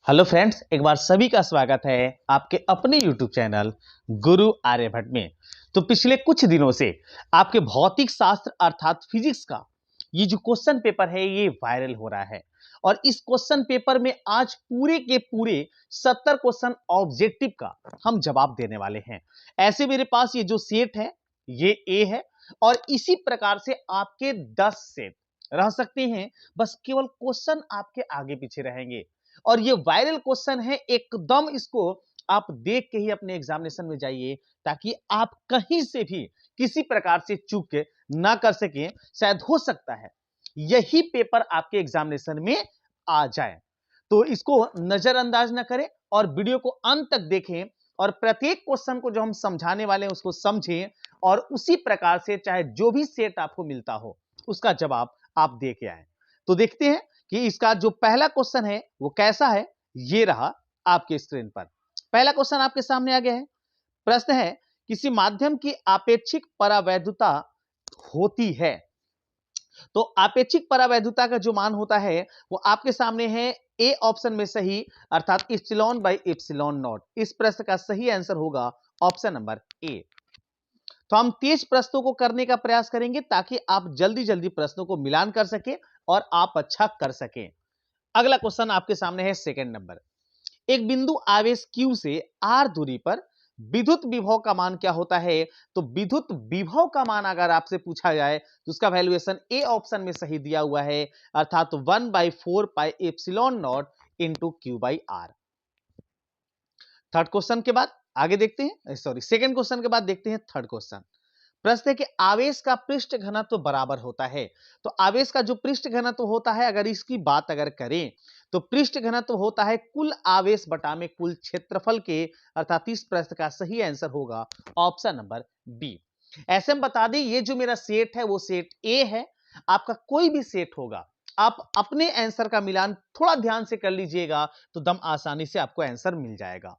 Hello friends, एक बार सभी का स्वागत है आपके अपने YouTube चैनल गुरु आर्यभट्ट में। तो पिछले कुछ दिनों से आपके भौतिक शास्त्र अर्थात फिजिक्स का ये जो क्वेश्चन पेपर है ये वायरल हो रहा है और इस क्वेश्चन पेपर में आज पूरे के पूरे 70 क्वेश्चन ऑब्जेक्टिव का हम जवाब देने वाले हैं। ऐसे मेरे पास ये जो सेट है ये ए है और इसी प्रकार से आपके 10 सेट रह सकते हैं। बस केवल क्वेश्चन आपके आगे पीछे रहेंगे और ये वायरल क्वेश्चन है, एकदम इसको आप देख के ही अपने एग्जामिनेशन में जाइए ताकि आप कहीं से भी किसी प्रकार से चूक ना कर सकें। शायद हो सकता है यही पेपर आपके एग्जामिनेशन में आ जाए, तो इसको नजरअंदाज ना करें और वीडियो को अंत तक देखें और प्रत्येक क्वेश्चन को जो हम समझाने वाले हैं उसको समझें और उसी प्रकार से चाहे जो भी सेट आपको मिलता हो उसका जवाब आप दे के आए। तो देखते हैं कि इसका जो पहला क्वेश्चन है वो कैसा है। ये रहा आपके स्क्रीन पर। पहला क्वेश्चन आपके सामने आ गया है। प्रश्न है, किसी माध्यम की आपेक्षिक परावैधुता होती है। तो आपेक्षिक परावैधुता का जो मान होता है वो आपके सामने है। ए ऑप्शन में सही अर्थात इप्सिलॉन बाई इप्सिलॉन नॉट। इस प्रश्न का सही आंसर होगा ऑप्शन नंबर ए। तो हम तेज प्रश्नों को करने का प्रयास करेंगे ताकि आप जल्दी जल्दी प्रश्नों को मिलान कर सके और आप अच्छा कर सकें। अगला क्वेश्चन आपके सामने है सेकंड नंबर। एक बिंदु आवेश Q से R दूरी पर विद्युत विभव का मान क्या होता है। तो विद्युत विभव का मान अगर आपसे पूछा जाए तो उसका वैल्यूएशन ए ऑप्शन में सही दिया हुआ है अर्थात 1/4 pi epsilon not into Q by R. Third question के बाद आगे देखते हैं, सॉरी सेकंड क्वेश्चन के बाद देखते हैं थर्ड क्वेश्चन। प्रश्न है कि आवेश का पृष्ठ घनत्व बराबर होता है। तो आवेश का जो पृष्ठ घनत्व होता है अगर इसकी बात अगर करें तो पृष्ठ घनत्व होता है कुल आवेश बटा में कुल क्षेत्रफल के, अर्थात इस प्रश्न का सही आंसर होगा ऑप्शन नंबर बी। ऐसे हम बता दें ये जो मेरा सेट है वो सेट ए है। आपका कोई भी सेट होगा आप अपने आंसर का मिलान थोड़ा ध्यान से कर लीजिएगा तो दम आसानी से आपको आंसर मिल जाएगा।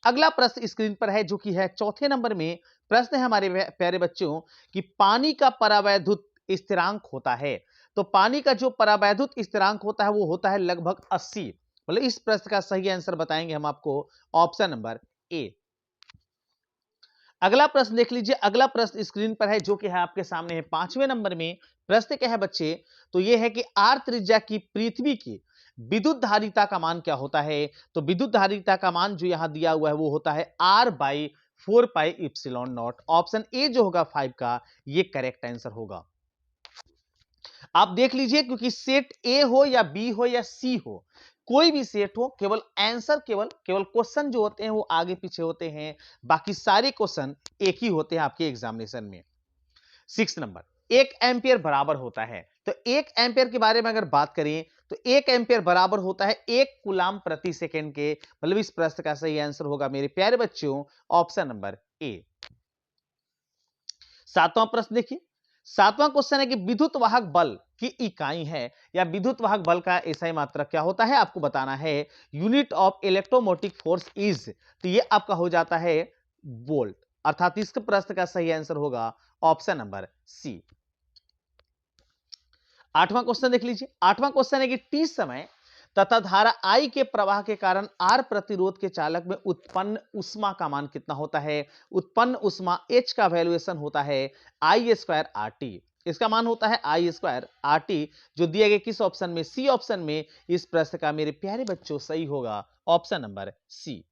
अगला प्रश्न स्क्रीन पर है जो कि है चौथे नंबर में। प्रश्न है हमारे प्यारे बच्चों कि पानी का परावैद्युत स्थिरांक होता है। तो पानी का जो परावैद्युत स्थिरांक होता है वो होता है लगभग 80। मतलब इस प्रश्न का सही आंसर बताएंगे हम आपको ऑप्शन नंबर ए। अगला प्रश्न देख लीजिए। अगला प्रश्न स्क्रीन पर है जो कि है आपके सामने है पांचवें नंबर में। प्रश्न क्या है बच्चे, तो यह है कि आर त्रिज्या की पृथ्वी की विद्युत धारिता का मान क्या होता है। तो विद्युत धारिता का मान जो यहां दिया हुआ है वो होता है R/4 pi epsilon not. Option A जो होगा 5 का ये करेक्ट आंसर होगा। आप देख लीजिए क्योंकि सेट ए हो या बी हो या सी हो, कोई भी सेट हो, केवल आंसर केवल क्वेश्चन जो होते हैं वो आगे पीछे होते हैं, बाकी सारे क्वेश्चन एक ही होते हैं आपके एग्जामिनेशन में। 6 नंबर, 1 एम्पियर बराबर होता है। तो 1 एम्पियर के बारे में अगर बात करें तो 1 एम्पियर बराबर होता है 1 कूलाम प्रति सेकेंड के। मतलब इस प्रश्न का सही आंसर होगा मेरे प्यारे बच्चों ऑप्शन नंबर ए। सातवां प्रश्न देखिए। सातवां क्वेश्चन है कि विद्युत वाहक बल की इकाई है या विद्युत वाहक बल का एसआई मात्रक क्या होता है आपको बताना है। Unit of electromotive force is, तो ये आपका हो जाता है वोल्ट, अर्थात इस प्रश्न का सही आंसर होगा ऑप्शन नंबर सी। आठवां क्वेश्चन देख लीजिए। आठवां क्वेश्चन है कि टी समय तथा धारा आई के प्रवाह के कारण आर प्रतिरोध के चालक में उत्पन्न उष्मा का मान कितना होता है। उत्पन्न उष्मा एच का वैल्यूएशन होता है I² RT। इसका मान होता है I² RT जो दिया गया किस ऑप्शन में, सी ऑप्शन में। इस प्रश्न का मेरे प्यारे बच्चों सही होगा ऑप्शन नंबर सी।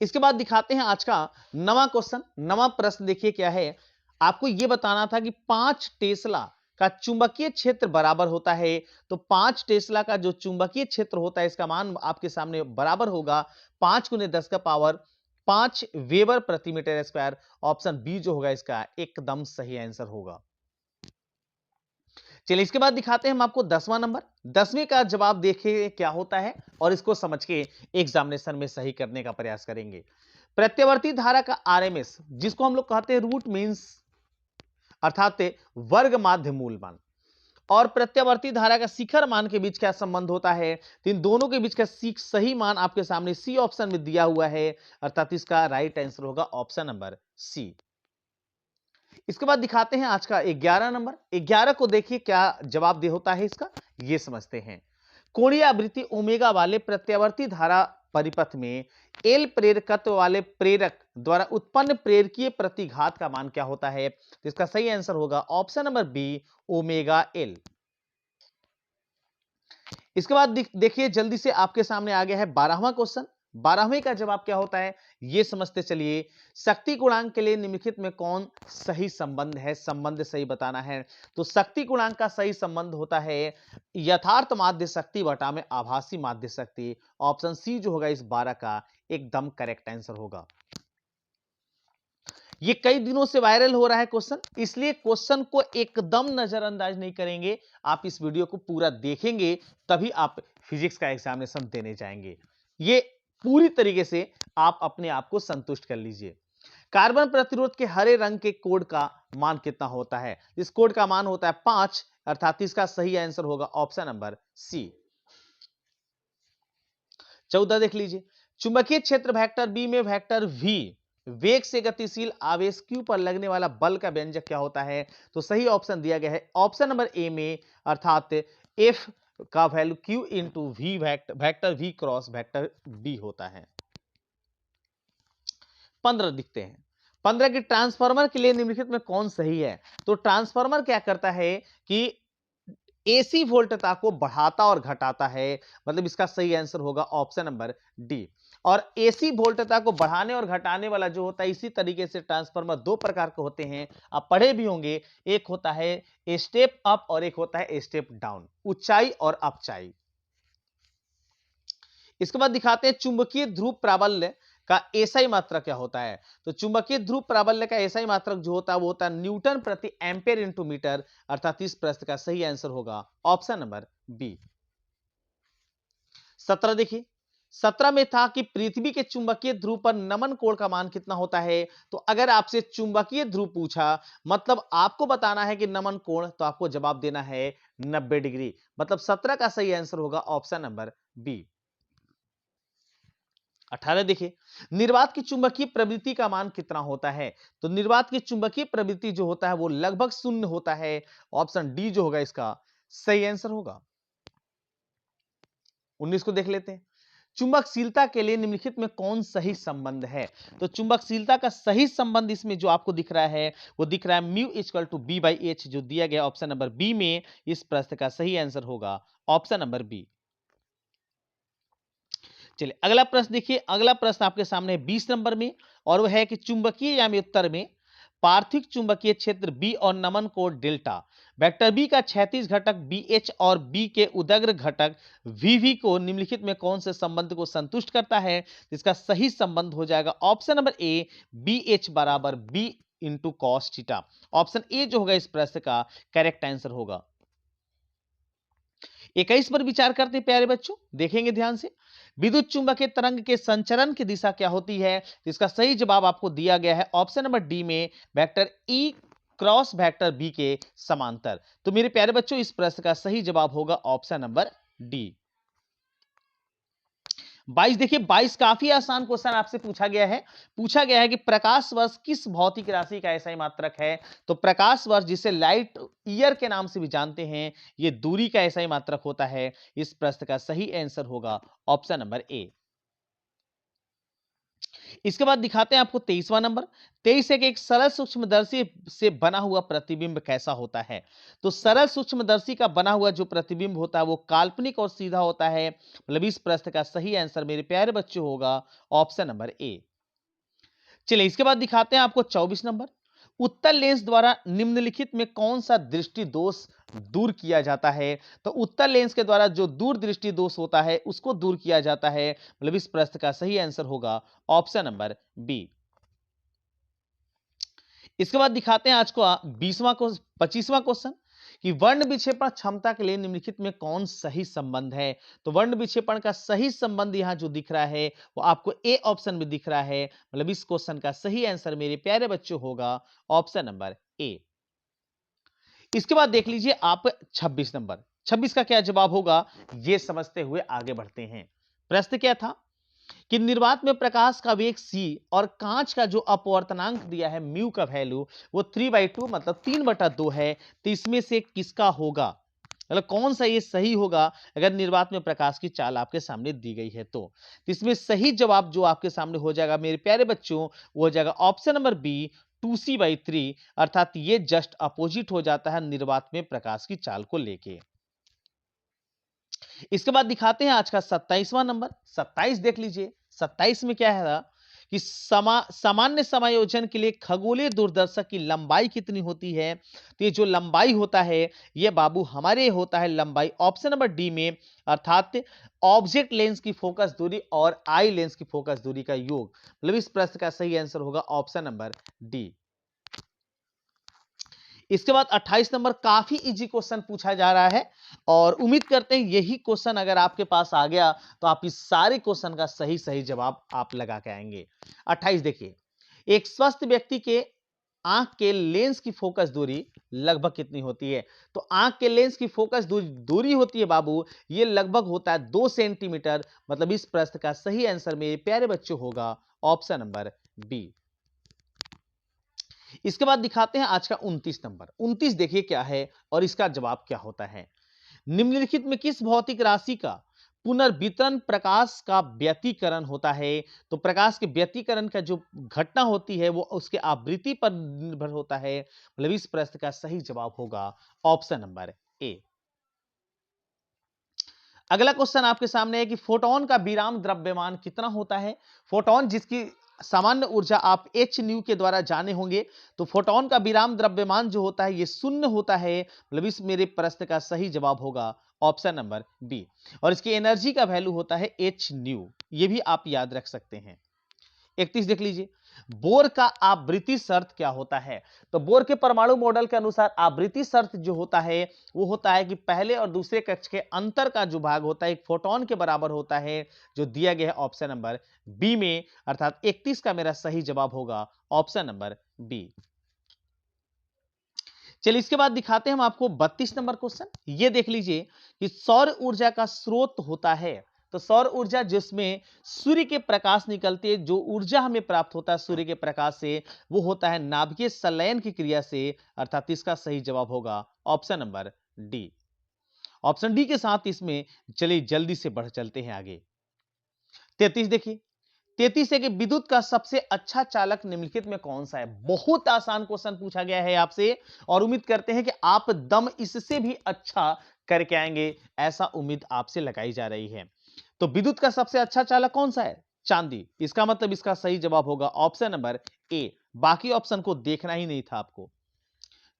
इसके बाद दिखाते हैं आज का नवा क्वेश्चन। नवा प्रश्न देखिए क्या है। आपको यह बताना था कि 5 टेस्ला का चुंबकीय क्षेत्र बराबर होता है। तो 5 टेस्ला का जो चुंबकीय क्षेत्र होता है इसका मान आपके सामने बराबर होगा 5 × 10⁵ वेबर प्रति मीटर स्क्वायर। ऑप्शन बी जो होगा इसका एकदम सही आंसर होगा। चलिए इसके बाद दिखाते हैं हम आपको 10वां नंबर। 10वें का जवाब देखिए क्या होता है और इसको समझ के एग्जामिनेशन में सही करने का प्रयास करेंगे। प्रत्यावर्ती धारा का आरएमएस जिसको हम लोग कहते हैं रूट मीन्स अर्थात वर्ग माध्य मूल मान, और प्रत्यावर्ती धारा का शिखर मान के बीच क्या संबंध होता है। तो इन दोनों के बीच का सही मान आपके सामने सी ऑप्शन में दिया हुआ है, अर्थात इसका राइट आंसर होगा ऑप्शन नंबर सी। इसके बाद दिखाते हैं आज का 11 नंबर। 11 को देखिए क्या जवाब दे होता है इसका, ये समझते हैं। कोणीय आवृत्ति ओमेगा वाले प्रत्यावर्ती धारा परिपथ में एल प्रेरकत्व वाले प्रेरक द्वारा उत्पन्न प्रेरकीय प्रतिघात का मान क्या होता है? तो इसका सही आंसर होगा option number B, omega L. इसके बाद देखिए जल्दी से आपके सामने आ गया है 12वां क्वेश्चन। 12वें का जवाब क्या होता है ये समझते चलिए। शक्ति गुणांक के लिए निम्नलिखित में कौन सही संबंध है? संबंध सही बताना है। तो शक्ति गुणांक का सही संबंध होता है यथार्थ माध्य शक्ति बटा में आभासी माध्य शक्ति। ऑप्शन सी जो होगा इस 12 का एकदम करेक्ट आंसर होगा। ये कई दिनों से वायरल हो रहा है क्वेश्चन, इसलिए क्वेश्चन को एकदम नजरअंदाज नहीं करेंगे। आप इस वीडियो को पूरा देखेंगे तभी आप फिजिक्स का एग्जामिनेशन देने जाएंगे। ये पूरी तरीके से आप अपने आप को संतुष्ट कर लीजिए। कार्बन प्रतिरोध के हरे रंग के कोड का मान कितना होता है? इस कोड का मान होता है 5, अर्थात इसका सही आंसर होगा ऑप्शन नंबर सी। 14 देख लीजिए। चुंबकीय क्षेत्र वेक्टर बी में वेक्टर वी वेग से गतिशील आवेश क्यू पर लगने वाला बल का व्यंजक क्या होता है? तो सही ऑप्शन दिया गया है ऑप्शन नंबर ए में, अर्थात एफ का value Q into V vector V cross vector B होता है। 15 दिखते हैं। 15 की ट्रांसफार्मर के लिए निम्नलिखित में कौन सही है? तो ट्रांसफार्मर क्या करता है कि एसी वोल्टता को बढ़ाता और घटाता है, मतलब इसका सही आंसर होगा ऑप्शन नंबर डी। और एसी वोल्टता को बढ़ाने और घटाने वाला जो होता है, इसी तरीके से ट्रांसफार्मर दो प्रकार के होते हैं, आप पढ़े भी होंगे। एक होता है स्टेप अप और एक होता है स्टेप डाउन, ऊंचाई और अपचाई। इसके बाद दिखाते हैं चुंबकीय ध्रुव प्राबल्य का एसआई मात्रक क्या होता है? तो चुंबकीय ध्रुव प्राबल्य का एसआई मात्रक जो होता है वो होता है न्यूटन प्रति एम्पेयर इंटू मीटर, अर्थात इस प्रश्न का सही आंसर होगा ऑप्शन नंबर बी। 17 देखिए। 17 में था कि पृथ्वी के चुंबकीय ध्रुव पर नमन कोण का मान कितना होता है? तो अगर आपसे चुंबकीय ध्रुव पूछा, मतलब आपको बताना है कि नमन कोण, तो आपको जवाब देना है 90 डिग्री, मतलब 17 का सही आंसर होगा ऑप्शन नंबर बी। 18 देखिए। निर्वात की चुंबकीय प्रवृत्ति का मान कितना होता है? तो निर्वात की चुंबकीय प्रवृत्ति जो होता है वो लगभग शून्य होता है। ऑप्शन डी जो होगा इसका सही आंसर होगा। 19 को देख लेते हैं। चुंबकशीलता के लिए निम्नलिखित में कौन सही संबंध है? तो चुंबकशीलता का सही संबंध इसमें जो आपको दिख रहा है वो दिख रहा है mu equal to B by H, जो दिया गया ऑप्शन नंबर बी में। इस प्रश्न का सही आंसर होगा ऑप्शन नंबर बी। चलिए अगला प्रश्न देखिए। अगला प्रश्न आपके सामने 20 नंबर में, और वह है कि चुंबकीय यामी उत्तर में पार्थिव चुंबकीय क्षेत्र बी और नमन कोण डेल्टा, वेक्टर बी का क्षैतिज घटक बी एच और बी के उदग्र घटक वी वी को निम्नलिखित में कौन से संबंध को संतुष्ट करता है? इसका सही संबंध हो जाएगा option number A, B H बराबर B into cos theta. Option A जो होगा इस प्रश्न का करेक्ट आंसर होगा। 21 पर विचार करते हैं प्यारे बच्चों, देखेंगे ध्यान से। विद्युत चुंबकीय तरंग के संचरण की दिशा क्या होती है? इसका सही जवाब आपको दिया गया है ऑप्शन नंबर डी में, vector E cross vector B के समांतर। तो मेरे प्यारे बच्चों इस प्रश्न का सही जवाब होगा ऑप्शन नंबर डी। 22 देखिए। 22 काफी आसान क्वेश्चन आपसे पूछा गया है। पूछा गया है कि प्रकाश वर्ष किस भौतिक राशि का एसआई मात्रक है? तो प्रकाश वर्ष, जिसे लाइट ईयर के नाम से भी जानते हैं, यह दूरी का एसआई मात्रक होता है। इस प्रश्न का सही आंसर होगा ऑप्शन नंबर ए। इसके बाद दिखाते हैं आपको 23वां नंबर। 23 एक सरल सूक्ष्मदर्शी से बना हुआ प्रतिबिंब कैसा होता है? तो सरल सूक्ष्मदर्शी का बना हुआ जो प्रतिबिंब होता है वो काल्पनिक और सीधा होता है, मतलब इस प्रश्न का सही आंसर मेरे प्यारे बच्चों होगा ऑप्शन नंबर ए। चलिए इसके बाद दिखाते हैं आपको 24 नंबर। उत्तल लेंस द्वारा निम्नलिखित में कौन सा दृष्टि दोष दूर किया जाता है? तो उत्तल लेंस के द्वारा जो दूर दृष्टि दोष होता है उसको दूर किया जाता है, मतलब इस प्रश्न का सही आंसर होगा ऑप्शन नंबर बी। इसके बाद दिखाते हैं आज को 25वां क्वेश्चन कि वर्ण विक्षेपण क्षमता के लिए निम्नलिखित में कौन सही संबंध है? तो वर्ण विक्षेपण का सही संबंध यहां जो दिख रहा है वो आपको ए ऑप्शन में दिख रहा है, मतलब इस क्वेश्चन का सही आंसर मेरे प्यारे बच्चों होगा ऑप्शन नंबर ए। इसके बाद देख लीजिए आप 26 नंबर। 26 का क्या जवाब होगा ये समझते हुए आगे बढ़ते हैं। प्रश्न क्या था कि निर्वात में प्रकाश का वेग c और कांच का जो अपवर्तनांक दिया है म्यू का वैल्यू वो 3/2 मतलब 3/2 है, तो इसमें से किसका होगा? मतलब कौन सा ये सही होगा अगर निर्वात में प्रकाश की चाल आपके सामने दी गई है तो इसमें सही जवाब जो आपके सामने हो जाएगा मेरे प्यारे बच्चों वो हो जाएगा ऑप्शन नंबर बी 2c/3 अर्थात ये जस्ट अपोजिट हो जाता है निर्वात में प्रकाश की चाल को लेके। इसके बाद दिखाते हैं आज का 27वां नंबर। 27 देख लीजिए। 27 में क्या है कि सामान्य समायोजन के लिए खगोलीय दूरदर्शक की लंबाई कितनी होती है। तो ये जो लंबाई होता है ये बाबू हमारे होता है लंबाई ऑप्शन नंबर डी में अर्थात ऑब्जेक्ट लेंस की फोकस दूरी और आई लेंस की फोकस दूरी का योग। मतलब इस प्रश्न का सही आंसर होगा ऑप्शन नंबर डी। इसके बाद 28 नंबर काफी इजी क्वेश्चन पूछा जा रहा है और उम्मीद करते हैं यही क्वेश्चन अगर आपके पास आ गया तो आप इस सारे क्वेश्चन का सही सही जवाब आप लगा के आएंगे। 28 देखिए, एक स्वस्थ व्यक्ति के आंख के लेंस की फोकस दूरी लगभग कितनी होती है। तो आंख के लेंस की फोकस दूरी होती है बाबू ये लगभग होता है 2 सेंटीमीटर। मतलब इस प्रश्न का सही आंसर मेरे प्यारे बच्चों होगा ऑप्शन नंबर बी। इसके बाद दिखाते हैं आज का 29 नंबर। 29 देखिए क्या है और इसका जवाब क्या होता है। निम्नलिखित में किस भौतिक राशि का पुनर्वितरण प्रकाश का व्यतिकरण होता है। तो प्रकाश के व्यतिकरण का जो घटना होती है वो उसके आवृत्ति पर निर्भर होता है। मतलब इस प्रश्न का सही जवाब होगा ऑप्शन नंबर ए। अगला क्वेश्चन आपके सामने है कि फोटोन का विराम द्रव्यमान कितना होता है। फोटोन जिसकी सामान्य ऊर्जा आप एच न्यू के द्वारा जाने होंगे। तो फोटोन का विराम द्रव्यमान जो होता है ये शून्य होता है। मतलब इस मेरे प्रश्न का सही जवाब होगा ऑप्शन नंबर बी। और इसकी एनर्जी का वैल्यू होता है एच न्यू। ये भी आप याद रख सकते हैं। 31 देख लीजिए, बोर का आवृत्ति शर्त क्या होता है। तो बोर के परमाणु मॉडल के अनुसार आवृत्ति शर्त जो होता है वो होता है कि पहले और दूसरे कक्ष के अंतर का जो भाग होता है एक फोटोन के बराबर होता है जो दिया गया है ऑप्शन नंबर बी में। अर्थात 31 का मेरा सही जवाब होगा ऑप्शन नंबर बी। चलिए इसके बाद दिखाते हैं हम आपको 32 नंबर क्वेश्चन। ये देख लीजिए कि सौर ऊर्जा का स्रोत होता है। तो सौर ऊर्जा जिसमें सूर्य के प्रकाश निकलती है जो ऊर्जा हमें प्राप्त होता है सूर्य के प्रकाश से वो होता है नाभिकीय संलयन की क्रिया से। अर्थात इसका सही जवाब होगा option number D. Option D के साथ इसमें चलिए जल्दी से बढ़ चलते हैं आगे। 33 देखिए, 33 है कि विद्युत का सबसे अच्छा चालक निम्नलिखित में कौन सा है। बहुत आसान क्वेश्चन पूछा गया है आपसे और उम्मीद करते हैं कि आप दम इससे भी अच्छा करके आएंगे ऐसा उम्मीद आपसे लगाई जा रही है। तो विद्युत का सबसे अच्छा चालक कौन सा है। चांदी। इसका मतलब इसका सही जवाब होगा ऑप्शन नंबर ए। बाकी ऑप्शन को देखना ही नहीं था आपको।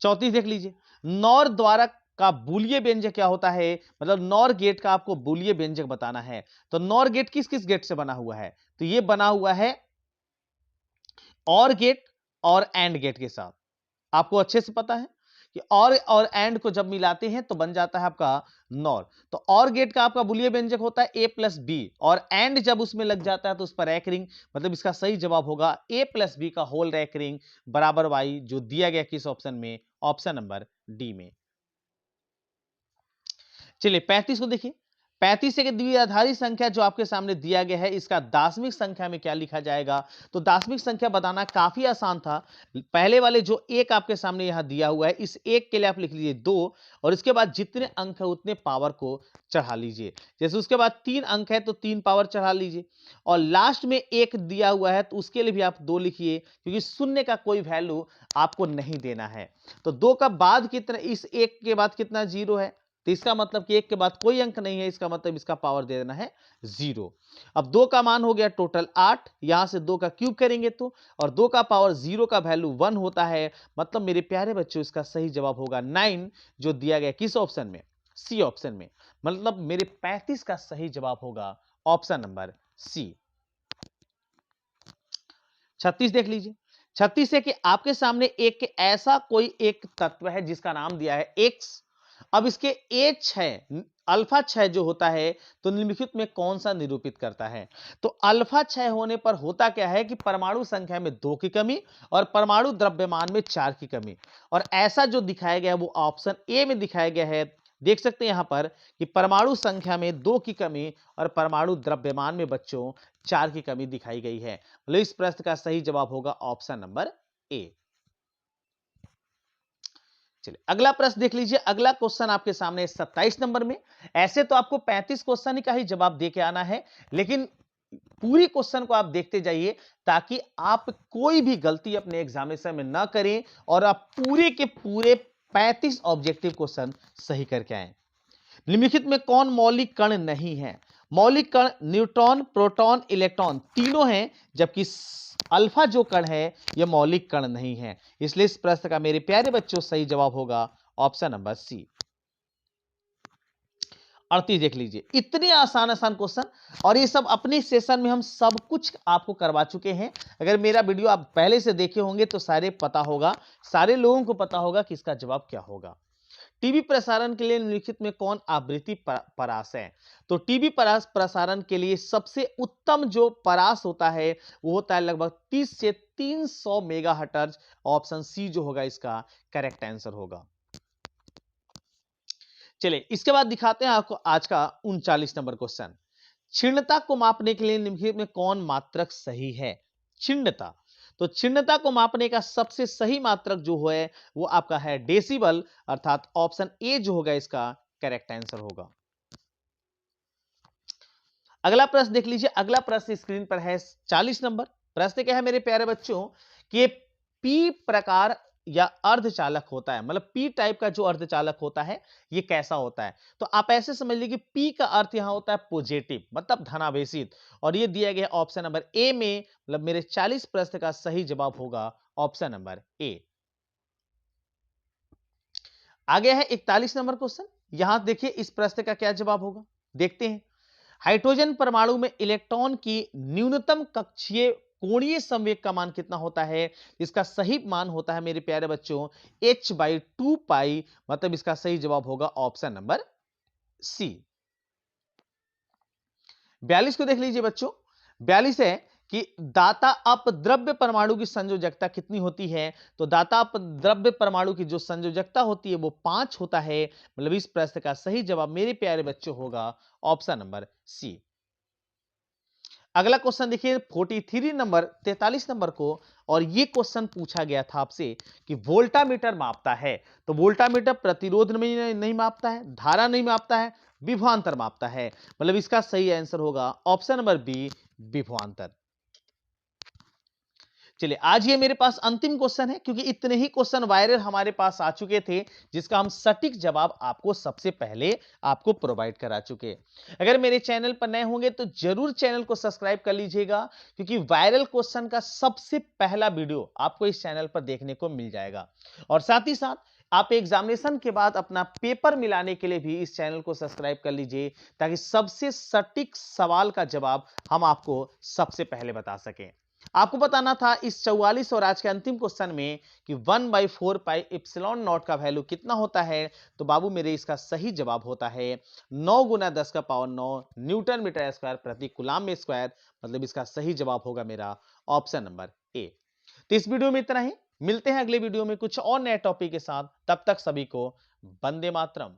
34 देख लीजिए, नॉर द्वारा का बूलिय व्यंजक क्या होता है। मतलब नॉर गेट का आपको बूलिय व्यंजक बताना है। तो नॉर गेट किस किस गेट से बना हुआ है। तो ये बना हुआ है और गेट और एंड गेट के साथ। आपको अच्छे से पता है कि और एंड को जब मिलाते हैं तो बन जाता है आपका नॉर। तो और गेट का आपका बुलियन व्यंजक होता है ए प्लस बी और एंड जब उसमें लग जाता है तो उस पर रैक रिंग। मतलब इसका सही जवाब होगा ए प्लस बी का होल रैक रिंग बराबर वाई जो दिया गया किस ऑप्शन में ऑप्शन नंबर डी में। चलिए 35 को देखिए। 35 एक द्विआधारी संख्या जो आपके सामने दिया गया है इसका दार्शनिक संख्या में क्या लिखा जाएगा। तो दार्शनिक संख्या बताना काफी आसान था। पहले वाले जो एक आपके सामने यहां दिया हुआ है इस एक के लिए आप लिख लीजिए 2 और इसके बाद जितने अंक है उतने पावर को चढ़ा लीजिए। जैसे उसके बाद 3 अंक है तो 3 पावर चढ़ा लीजिए और लास्ट में एक दिया हुआ है तो उसके लिए भी आप 2 लिखिए क्योंकि शून्य का कोई वैल्यू आपको नहीं देना है। तो 2 का बाद कितना इस एक के बाद कितना 0 है। तो इसका मतलब कि एक के बाद कोई अंक नहीं है इसका मतलब इसका पावर दे देना है 0। अब 2 का मान हो गया टोटल 8 यहां से 2 का क्यूब करेंगे तो और 2 का पावर 0 का वैल्यू 1 होता है। मतलब मेरे प्यारे बच्चों इसका सही जवाब होगा 9 जो दिया गया किस ऑप्शन में सी ऑप्शन में। मतलब मेरे 35 का सही जवाब होगा ऑप्शन नंबर सी। 36 देख लीजिए। 36 है कि आपके सामने एक ऐसा कोई एक तत्व है जिसका नाम दिया है एक्स। अब इसके A6 अल्फा 6 जो होता है तो निम्नलिखित में कौन सा निरूपित करता है। तो अल्फा 6 होने पर होता क्या है कि परमाणु संख्या में 2 की कमी और परमाणु द्रव्यमान में 4 की कमी। और ऐसा जो दिखाया गया है वो ऑप्शन ए में दिखाया गया है। देख सकते हैं यहां पर कि परमाणु संख्या में 2 की कमी और परमाणु द्रव्यमान में बच्चों 4 की कमी दिखाई गई है। मतलब इस प्रश्न का सही जवाब होगा ऑप्शन नंबर ए। चलिए अगला प्रश्न देख लीजिए। अगला क्वेश्चन आपके सामने 27 नंबर में। ऐसे तो आपको 35 क्वेश्चन का ही जवाब दे के आना है, लेकिन पूरी क्वेश्चन को आप देखते जाइए ताकि आप कोई भी गलती अपने एग्जामिनेशन में ना करें और आप पूरे के पूरे 35 ऑब्जेक्टिव क्वेश्चन सही करके आए। निम्नलिखित में कौन मौलिक कण नहीं है? मौलिक कण न्यूट्रॉन, प्रोटॉन, इलेक्ट्रॉन तीनों हैं, जबकि अल्फा जो कण है यह मौलिक कण नहीं है। इसलिए इस प्रश्न का मेरे प्यारे बच्चों सही जवाब होगा ऑप्शन नंबर सी। 38 देख लीजिए। इतने आसान आसान क्वेश्चन, और ये सब अपने सेशन में हम सब कुछ आपको करवा चुके हैं। अगर मेरा वीडियो आप पहले से देखे होंगे तो सारे पता होगा, सारे लोगों को पता होगा कि इसका जवाब क्या होगा। टीवी प्रसारण के लिए निम्नलिखित में कौन आवृत्ति परास है? तो टीवी प्रसारण के लिए सबसे उत्तम जो परास होता है वो होता है लगभग 30 से 300 मेगाहर्ट्ज। ऑप्शन सी जो होगा इसका करेक्ट आंसर होगा। चलिए इसके बाद दिखाते हैं आपको आज का 39 नंबर क्वेश्चन। क्षीणता को मापने के लिए निम्नलिखित में कौन मात्रक सही है? क्षीणता, तो क्षीणता को मापने का सबसे सही मात्रक जो है वो आपका है डेसिबल, अर्थात ऑप्शन ए जो होगा इसका करेक्ट आंसर होगा। अगला प्रश्न देख लीजिए। अगला प्रश्न स्क्रीन पर है 40 नंबर। प्रश्न क्या है मेरे प्यारे बच्चों कि पी प्रकार या अर्धचालक होता है, मतलब पी टाइप का जो अर्धचालक होता है ये कैसा होता है? तो आप ऐसे समझ लीजिए कि पी का अर्थ यहां होता है पॉजिटिव, मतलब धनावेशित, और ये दिया गया ऑप्शन नंबर ए में, मतलब मेरे 40 प्रश्न का सही जवाब होगा ऑप्शन नंबर ए। आगे है 41 नंबर क्वेश्चन। यहां देखिए इस प्रश्न का क्या जवाब होगा, देखते हैं। हाइड्रोजन परमाणु में इलेक्ट्रॉन की न्यूनतम कक्षीय कोणीय संवेग का मान कितना होता है? इसका सही मान होता है मेरे प्यारे बच्चों h/2π, मतलब इसका सही जवाब होगा ऑप्शन नंबर सी। 42 को देख लीजिए बच्चों। 42 है कि दाता अपद्रव्य परमाणु की संयोजकता कितनी होती है? तो दाता अपद्रव्य परमाणु की जो संयोजकता होती है वो 5 होता है, मतलब इस प्रश्न का सही जवाब मेरे प्यारे बच्चों होगा ऑप्शन नंबर सी। अगला क्वेश्चन देखिए 43 नंबर 43 नंबर को, और ये क्वेश्चन पूछा गया था आपसे कि वोल्टामीटर मापता है। तो वोल्टामीटर प्रतिरोध नहीं मापता है, धारा नहीं मापता है, विभवांतर मापता है, मतलब इसका सही आंसर होगा ऑप्शन नंबर बी, विभवांतर। चलिए आज ये मेरे पास अंतिम क्वेश्चन है, क्योंकि इतने ही क्वेश्चन वायरल हमारे पास आ चुके थे जिसका हम सटीक जवाब आपको सबसे पहले आपको प्रोवाइड करा चुके। अगर मेरे चैनल पर नए होंगे तो जरूर चैनल को सब्सक्राइब कर लीजिएगा, क्योंकि वायरल क्वेश्चन का सबसे पहला वीडियो आपको इस चैनल पर देखने को मिल जाएगा। और साथ ही साथ आप एग्जामिनेशन के बाद अपना पेपर मिलाने के लिए भी इस चैनल को सब्सक्राइब कर लीजिए, ताकि सबसे सटीक सवाल का जवाब हम आपको सबसे पहले बता सकें। आपको बताना था इस 44 और आज के अंतिम क्वेश्चन में कि 1/4 एप्सिलॉन नॉट का वैल्यू कितना होता है? तो बाबू मेरे इसका सही जवाब होता है 9 × 10⁻9 न्यूटन मीटर स्क्वायर प्रति कूलम में स्क्वायर, मतलब इसका सही जवाब होगा मेरा ऑप्शन नंबर ए। तो इस वीडियो में इतना ही, मिलते हैं अगले वीडियो में कुछ और नए टॉपिक के साथ। तब तक सभी को वंदे मातरम।